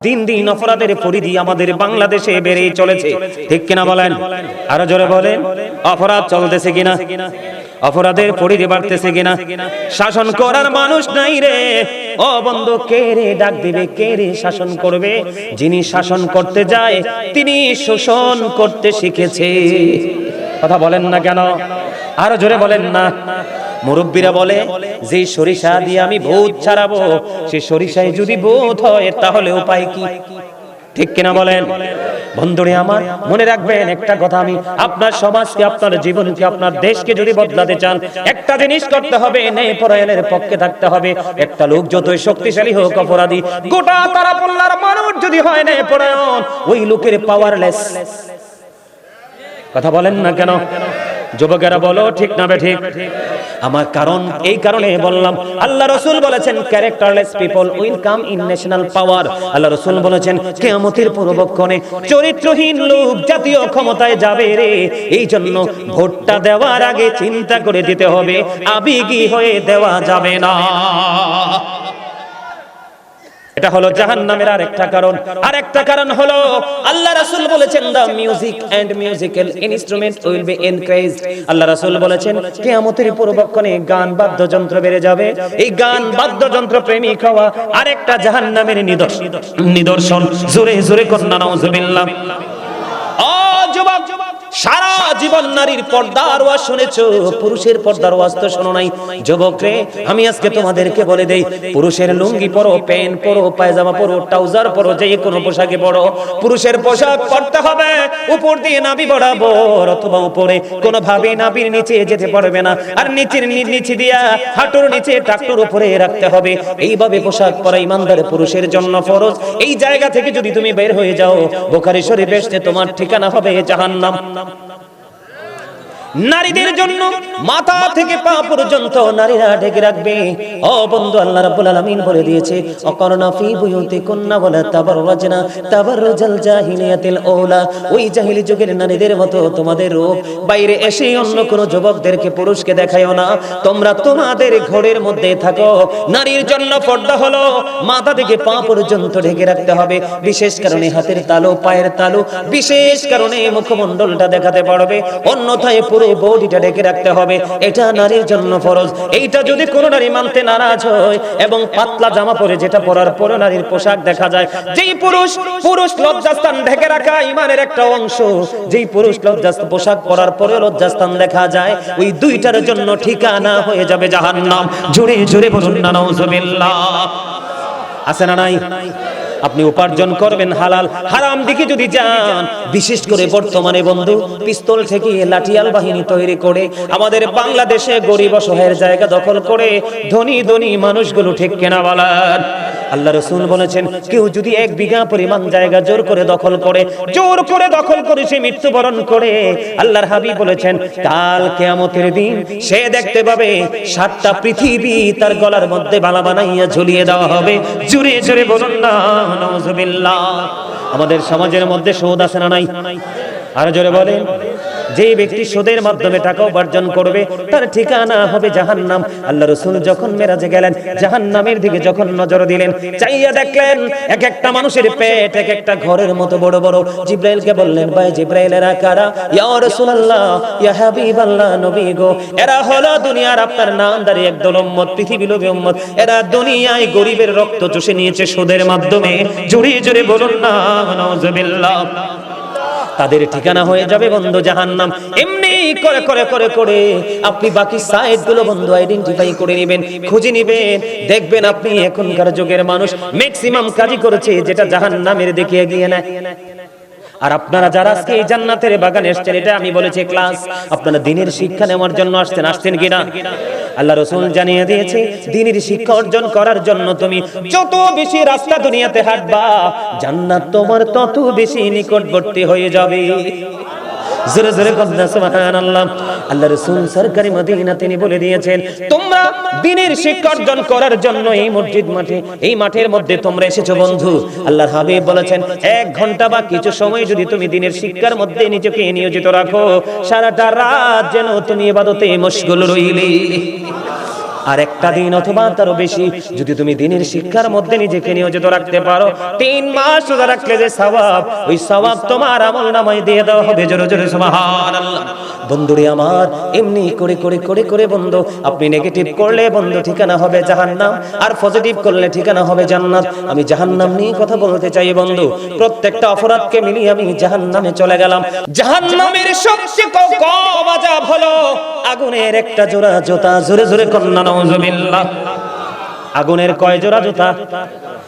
দিন দিন অপরাধের পরিধি আমাদের বাংলাদেশে বেড়েই চলেছে, ঠিক কিনা বলেন? আরো জোরে বলেন, অপরাধ চলতেছে কিনা, অপরাধের পরিধি বাড়তেছে কিনা? শাসন করার মানুষ নাই রে। ও বন্ধু, কে রে ডাক দিবে, কে রে শাসন করবে? যিনি শাসন করতে যায় তিনি শোষণ করতে শিখেছে। কথা বলেন না কেন? আরো জোরে বলেন না। মুরব্বীরা বলে যে সরিষা দিয়ে আমি ভূত ছাড়াবো, সে সরিষায় যদি ভূত হয় তাহলে উপায় কি? ঠিক কিনা বলেন? বন্ধুরে আমার, মনে রাখবেন একটা কথা, আমি আপনার সমাজকে, আপনার জীবনকে, আপনার দেশকে যদি বদলাতে চান, একটা জিনিস করতে হবে, ন্যায় পরায়ণের পক্ষে থাকতে হবে। একটা লোক যতই শক্তিশালী হোক, অপরাধী গোটা তারাপল্লার মানুষ যদি হয় ন্যায় পরায়ণ, ওই লোকের পাওয়ারলেস। কথা বলেন না কেন? যুবকেরা বলো, ঠিক না বেঠিক? আমার কারণ এই কারণে বললাম, আল্লাহ রাসূল বলেছেন characterless people will come in national power. আল্লাহ রাসূল বলেছেন কিয়ামতের পূর্বক্ষণে চরিত্রহীন লোক জাতীয় ক্ষমতায় যাবে রে। এই জন্য ভোটটা দেওয়ার আগে চিন্তা করে দিতে হবে, আবেগী হয়ে দেওয়া যাবে না। এটা হলো জাহান্নামের আরেকটা কারণ। আরেকটা কারণ হলো আল্লাহ রাসূল বলেছেন the music and musical instrument will be encouraged. আল্লাহ রাসূল বলেছেন কিয়ামতের পূর্বক্ষণে গান বাদ্যযন্ত্র বেড়ে যাবে। এই গান বাদ্যযন্ত্র প্রেমিক হওয়া আরেকটা জাহান্নামের নিদর্শন। জোরে জোরে কন্না নাউজুবিল্লাহ। ও যুবক, সারা জীবন নারীর পর্দার ওয়াজ শুনেছো, পুরুষের পর্দার ওয়াজ তো শোনো নাই। যুবক রে, আমি আজকে তোমাদেরকে বলে দেই, পুরুষের লুঙ্গি পরো, প্যান্ট পরো, পায়জামা পরো, ট্রাউজার পরো, যে কোনো পোশাকে পরো, পুরুষের পোশাক পরতে হবে উপর দিয়ে নাভি বরাবর, অথবা উপরে কোনোভাবে নাভির নিচে যেতে পারবে না, আর নিচের নিচে দিয়া হাঁটুর নিচে টাকটুর উপরে রাখতে হবে। এইভাবে পোশাক পরা ইমানদার পুরুষের জন্য ফরজ। এই জায়গা থেকে যদি তুমি বের হয়ে যাও, বুখারী শরীফে এসেছে তোমার ঠিকানা হবে জাহান্নাম। নারীদের জন্য মাথা থেকে পা পর্যন্ত নারীরা ঢেকে রাখবে। ও বন্ধু, আল্লাহ রাব্বুল আলামিন বলে দিয়েছে অকরনা ফি বুয়ুতিকুন্না ওয়ালা তাবাররাজনা তাবাররুজাল জাহিলিয়াতিল আউলা। ওই জাহিলি যুগের নারীদের মতো তোমাদের রূপ বাইরে এসে অন্য কোন যুবকদেরকে পুরুষকে দেখায়ও না, তোমরা তোমাদের ঘরের মধ্যে থাকো। নারীর জন্য পর্দা হলো মাথা থেকে পা পর্যন্ত ঢেকে রাখতে হবে। বিশেষ কারণে হাতের তালু, পায়ের তালু, বিশেষ কারণে মুখমণ্ডলটা দেখাতে পারবে, অন্যথায় পুরো বডিটা ঢেকে রাখতে হবে। এটা নারীর জন্য ফরজ। এইটা যদি কোন নারী মানতে নারাজ হয় এবং পাতলা জামা পরে, যেটা পরার পরে নারীর পোশাক দেখা যায়, যেই পুরুষ লজ্জাস্থান ঢেকে রাখা ইমানের একটা অংশ, যেই পুরুষ লজ্জাস্থান পোশাক পরার পরে লজ্জাস্থান দেখা যায়, ওই দুইটার জন্য ঠিকানা হয়ে যাবে জাহান্নাম। জোরে জোরে বলুন না নাউজুবিল্লাহ। আছে না নাই? আপনি উপার্জন করবেন হালাল, হারাম দিকে যদি যান, বিশেষ করে বর্তমানে বন্ধু পিস্তল থেকে লাঠিয়াল বাহিনী তৈরি করে আমাদের বাংলাদেশে গরিব অসহায়ের জায়গা দখল করে ধনী ধনী মানুষগুলো, ঠিক কেনা বলেন? আল্লাহ রাসূল বলেছেন কেউ যদি 1 বিঘা পরিমাণ জায়গা জোর করে দখল করে সে মৃত্যুবরণ করে, আল্লাহর হাবিব বলেছেন কাল কিয়ামতের দিন সে দেখতে পাবে 7টা পৃথিবী তার গলার মধ্যে বালা বানাইয়া ঝুলিয়ে দেওয়া হবে। জোরে জোরে বলুন না নাউজুবিল্লাহ। আমাদের সমাজের মধ্যে সুদ আছে না নাই? আর জোরে বলেন। যে ব্যক্তি সুদের মাধ্যমে টাকা উপার্জন করবে তার ঠিকানা হবে জাহান্নাম। আল্লাহ রাসূল যখন মেরাজে গেলেন, জাহান্নামের দিকে যখন নজর দিলেন, চাইয়া দেখলেন এক একটা মানুষের পেট এক একটা ঘরের মতো বড় বড়। জিবরাইলকে বললেন, ভাই জিবরাইল, এরা কারা? ইয়া রাসূলুল্লাহ, ইয়া হাবিবাল্লাহ, নবী গো, এরা হলো দুনিয়ার আপনার নামদারি একদল উম্মত, পৃথিবীলোভী উম্মত। এরা দুনিয়ায় গরিবের রক্ত চুষে নিয়েছে সুদের মাধ্যমে। জোরে জোরে বলুন না নাউজুবিল্লাহ। তাদের ঠিকানা হয়ে যাবে বন্ধু জাহান্নাম। এমনি করে করে করে করে আপনি বাকি সাইডগুলো বন্ধু আইডেন্টিফাই করে নেবেন, খুঁজে নেবেন, দেখবেন আপনি এখনকার যুগের মানুষ ম্যাক্সিমাম কাজই করেছে যেটা জাহান্নামের দিকে এগিয়ে নেয়। আর আপনারা যারা আজকে এই জান্নাতের বাগানে এসেছেন, এটা আমি বলেছি ক্লাস, আপনারা দ্বীনের শিক্ষা নেওয়ার জন্য আসছেন কিনা? আল্লাহ রাসূল জানিয়ে দিয়েছে দ্বীনের শিক্ষা অর্জন করার জন্য তুমি যত বেশি রাস্তা দুনিয়াতে হাঁটবা, জান্নাত তোমার তত বেশি নিকটবর্তী হয়ে যাবে। জোরে জোরে বলুন সুবহানাল্লাহ। আল্লাহ রাসূল সরকারি মদিনা তিনি বলে দিয়েছেন তোমরা দ্বীনের শিক্ষা অর্জন করার জন্য এই মসজিদ মাঠে, এই মাঠের মধ্যে তোমরা এসেছো বন্ধু। আল্লাহর হাবিব বলেছেন 1 ঘন্টা বা কিছু সময় যদি তুমি দ্বীনের শিক্ষার মধ্যে নিজেকে নিয়োজিত রাখো, সারাটা রাত যেন তুমি ইবাদতে মশগুল রইলে। আর একটা দিন অথবা তারও বেশি যদি তুমি দিনের শিক্ষার মধ্যে নিজেকে নিয়োজিত রাখতে পারো, 3 মাস রোজা রাখলে যে সওয়াব, ওই সওয়াব তোমার আমলনামায় দিয়ে দেওয়া হবে। জোরে জোরে সুবহানাল্লাহ। বন্ধুরে আমার, এমনি করে করে করে করে বন্ধু, আপনি নেগেটিভ করলে বন্ধু ঠিকানা হবে জাহান্নাম, আর পজিটিভ করলে ঠিকানা হবে জান্নাত। আমি জাহান্নাম নিয়ে কথা বলতে চাই বন্ধু। প্রত্যেকটা অপরাধকে মিলিয়ে আমি জাহান্নামে চলে গেলাম। জাহান্নামের সবচেয়ে কম আযাব হলো আগুনের একটা জোড়া জুতা। জোরে জোরে কন্না নাউজুবিল্লাহ। আগুনের কয় জোড়া জুতা?